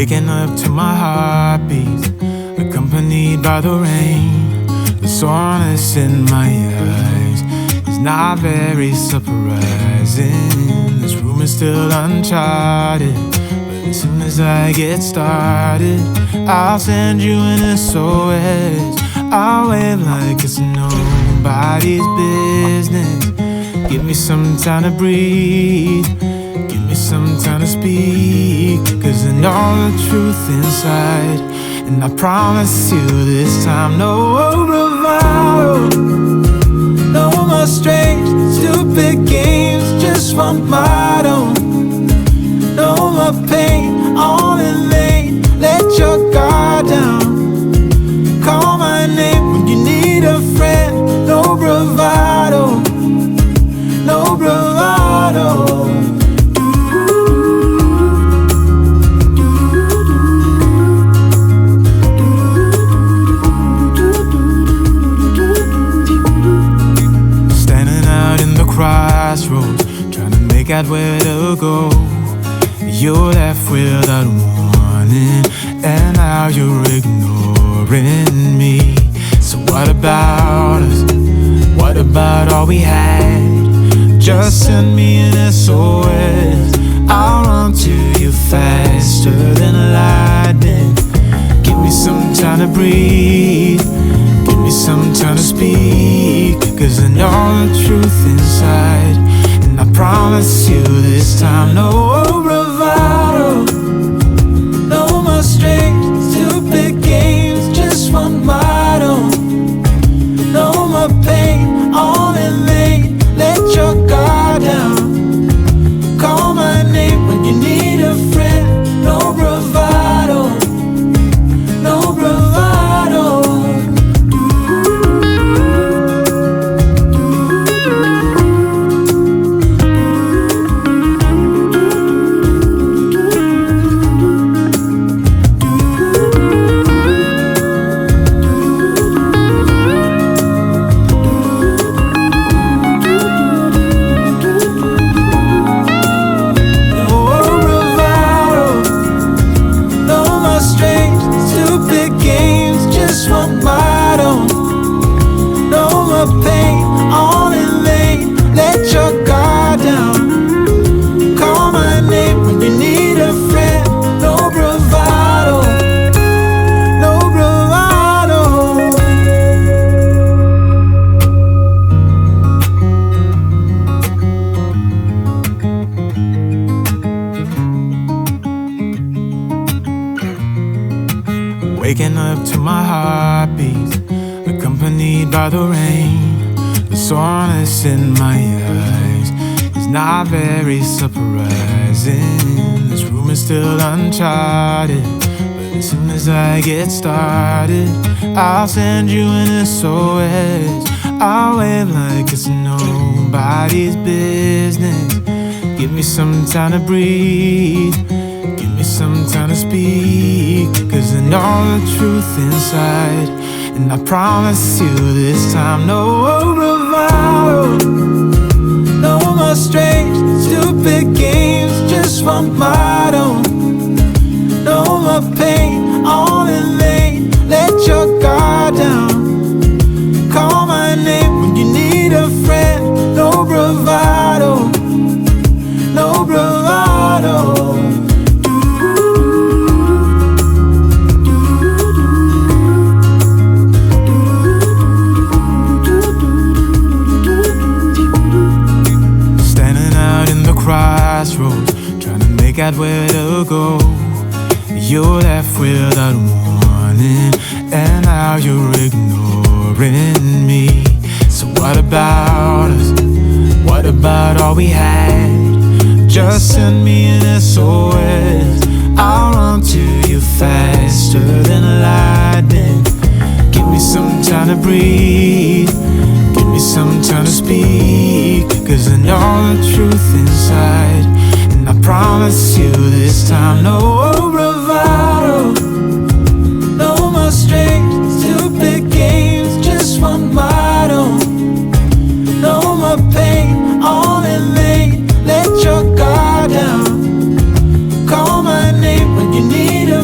Waking up to my heartbeat, accompanied by the rain. The soreness in my eyes is not very surprising. This room is still uncharted, but as soon as I get started, I'll send you an SOS. I'll wave like it's nobody's business. Give me some time to breathe, give me some time to speak, 'cause I know the truth inside. And I promise you this time, no bravado, no more strange, stupid games, just one motto. No more pain, all in vain, let your guard down. Call my name when you need a friend. No bravado, no bravado. Standing out in the crossroads, trying to make out where to go. You're left without warning, and now you're ignoring me. So what about us? What about all we had? Just send me an SOS. I'll run to you faster than lightning. Give me some time to breathe, give me some time to speak, 'cause I know the truth inside. And I promise you this time, no bravado, no more strange, stupid games, just one motto. No more pain, all in vain, let your guard down. Call my name when you need a friend. No bravado, no bravado. Waking up to my heartbeat, accompanied by the rain. The soreness in my eyes is not very surprising. This room is still uncharted, but as soon as I get started, I'll send you an SOS. I'll wave like it's nobody's business. Give me some time to breathe, give me some time to speak, 'cause I know the truth inside. And I promise you this time, no bravado, no more strange, stupid games, just one motto. No more pain, all in vain, let your guard down. Call my name when you need a friend. No bravado, no bravado. Crossroads, trying to make out where to go. You're left without warning, and now you're ignoring me. So what about us? What about all we had? Just send me an SOS. I'll run to you faster than lightning. Give me some time to breathe, give me some time to speak, 'cause I know the truth inside. And I promise you this time, no bravado, no more strange, stupid games, just one motto. No more pain, all in vain, let your guard down. Call my name when you need a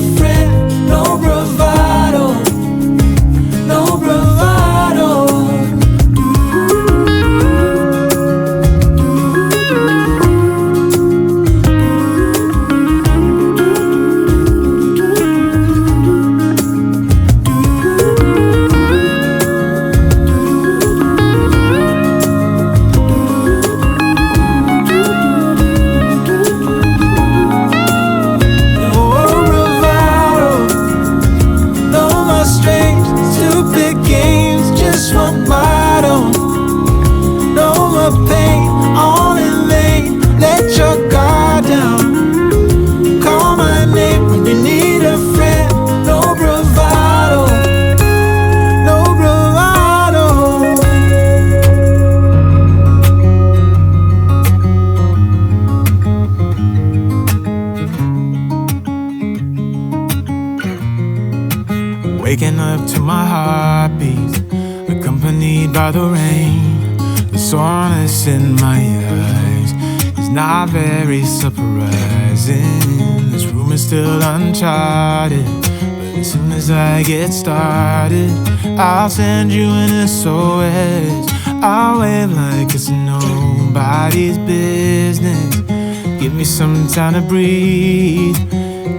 by the rain. The soreness in my eyes is not very surprising. This room is still uncharted, but as soon as I get started, I'll send you an SOS. I'll wave like it's nobody's business. Give me some time to breathe,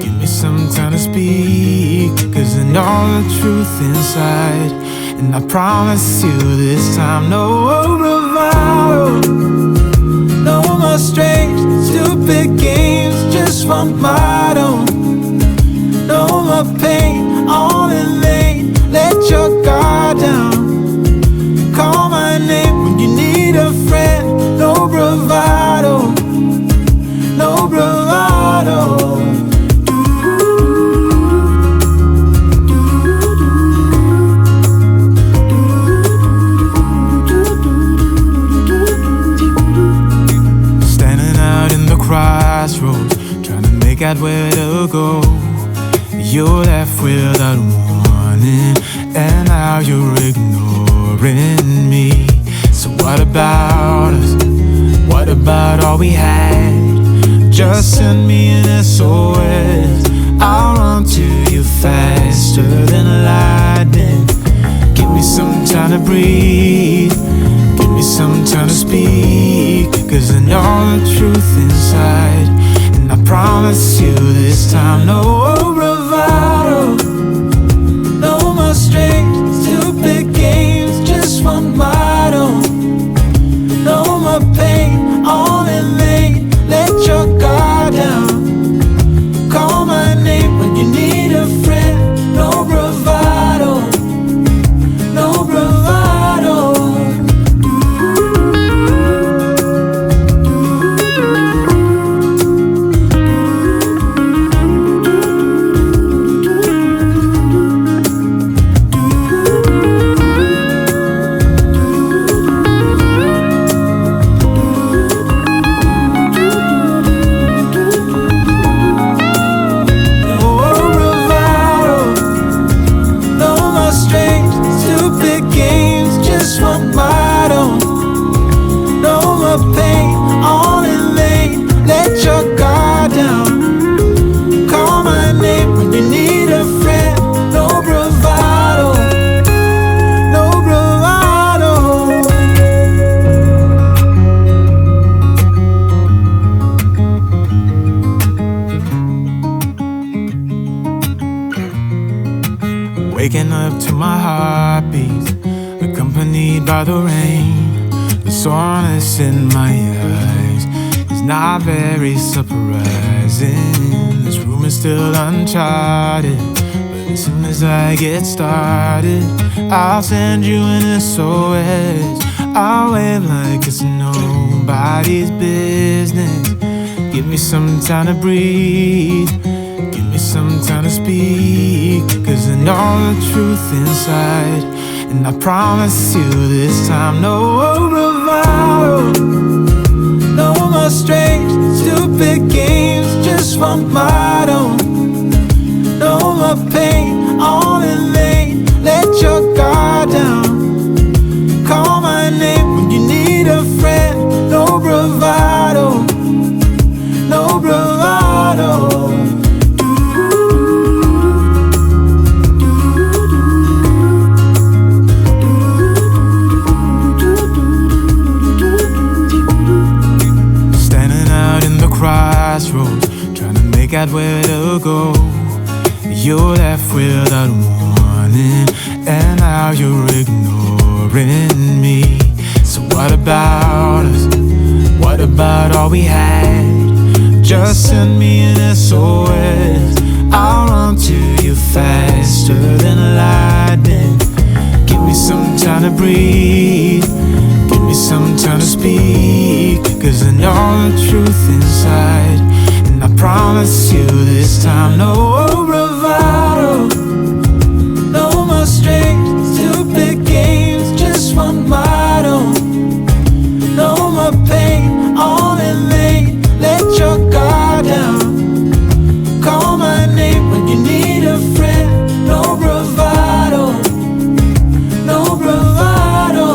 give me some time to speak, 'cause I know the truth inside. And I promise you this time, no bravado, no more strange, stupid games, just one motto. No more pain, all in vain, let your guard down. Call my name when you need a friend, no bravado, no bravado. Crossroads, trying to make out where to go. You're left without warning, and now you're ignoring me. So what about us? What about all we had? Just send me an SOS. I'll run to you faster than lightning. Give me some time to breathe, give me some time to speak, 'cause I know the truth inside. And I promise you this time, no bravado, no more strange, stupid games, just one motto. No more pain, all in vain, let your guard down. Call my name when you need a friend, no bravado, no bravado. Waking up to my heartbeats, accompanied by the rain. The soreness in my eyes is not very surprising. This room is still uncharted, but as soon as I get started, I'll send you an SOS. I'll wave like it's nobody's business. Give me some time to breathe, give me some time to speak, 'cause I know the truth inside. And I promise you this time, no bravado, no more strange, stupid games, just one motto. No more pain, all in vain, let your guard down. Call my name when you need a friend, no bravado, no bravado. Crossroads, trying to make out where to go. You're left without warning, and now you're ignoring me. So what about us? What about all we had? Just send me an SOS. I'll run to you faster than lightning. Give me some time to breathe, give me some time to speak, 'cause I know the truth inside. And I promise you this time, no bravado, no more strange, stupid games, just one motto. No more pain, all in vain, let your guard down. Call my name when you need a friend, no bravado, no bravado.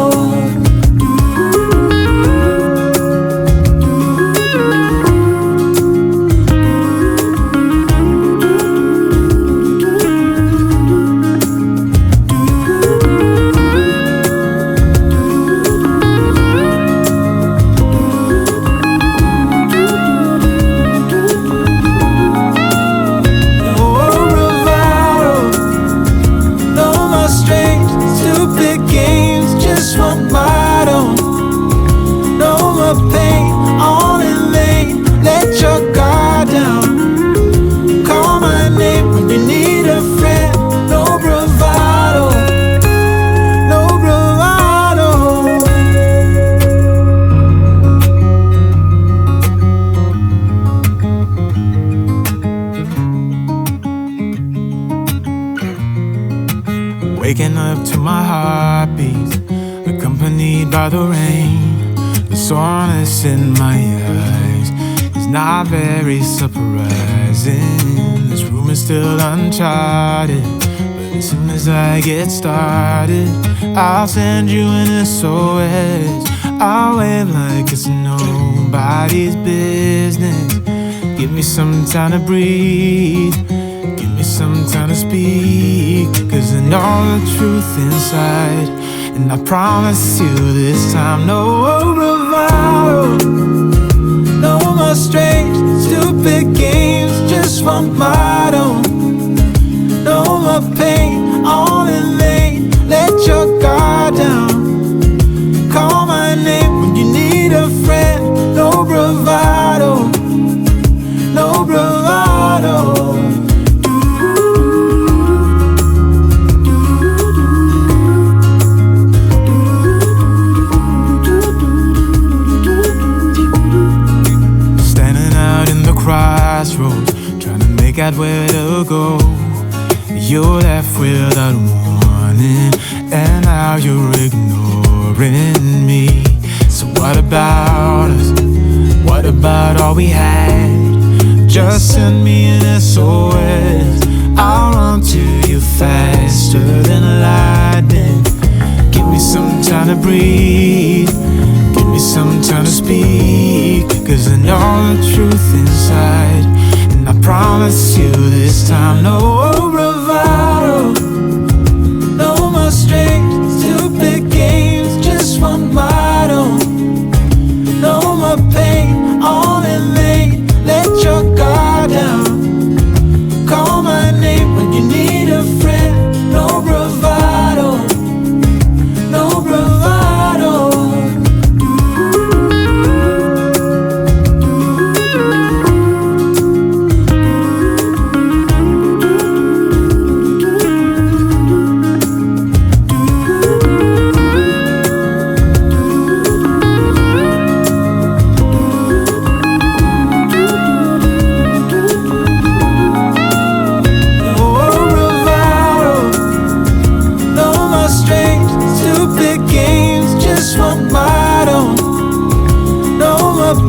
to my heartbeats, accompanied by the rain. The soreness in my eyes is not very surprising. This room is still uncharted, but as soon as I get started, I'll send you an SOS. I'll wave like it's nobody's business. Give me some time to breathe, give me some time to speak, 'cause I know the truth inside. And I promise you this time, no bravado, no more strange, stupid games, just one motto. No more pain, all in vain, let your guard down. Call my name when you need a friend, no bravado, no bravado. Standing out in the crossroads, trying to make out where to go. You left without warning, and now you're ignoring me. So what about us? What about all we had? Just send me an SOS. I'll run to you faster than lightning. Give me some time to breathe, give me some time to speak, 'cause I know the truth inside. And I promise you this time, no bravado, no more strange, stupid games, just one motto. No more pain, all in vain, let your guard down. Call my name when you need a friend, no bravado, no bravado.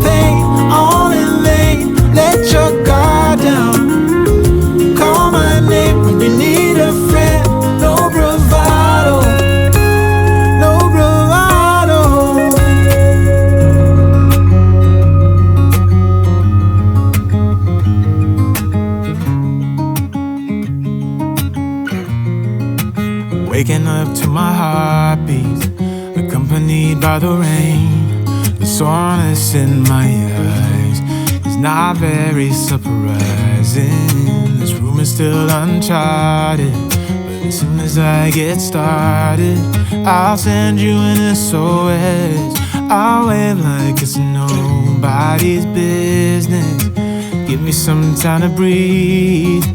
Pain, all in vain, let your guard down. Call my name when you need a friend, no bravado, no bravado. Waking up to my heartbeats, accompanied by the rain. The soreness in my eyes is not very surprising. This room is still uncharted, but as soon as I get started, I'll send you an SOS. I'll wave like it's nobody's business. Give me some time to breathe,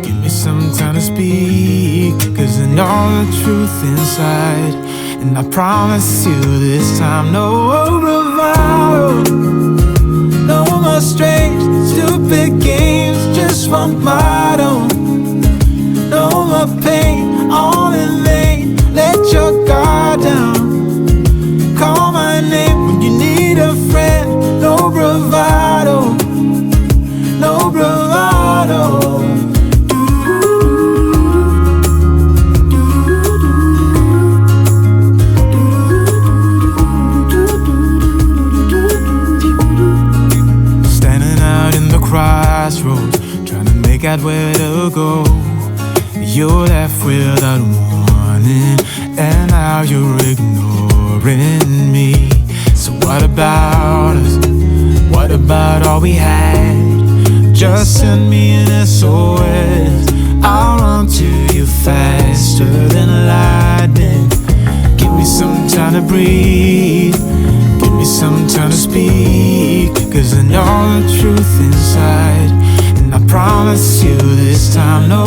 give me some time to speak, 'cause I know the truth inside. And I promise you this time, no bravado, no more strange, stupid games, just one motto. No more pain, all in vain, let your guard down. Call my name when you need a friend, no bravado, no bravado. Crossroads, trying to make out where to go. You left without warning, and now you're ignoring me. So what about us? What about all we had? Just send me an SOS. I'll run to you faster than lightning. Give me some time to breathe, give me some time to speak, 'cause I know the truth inside. And I promise you this time, no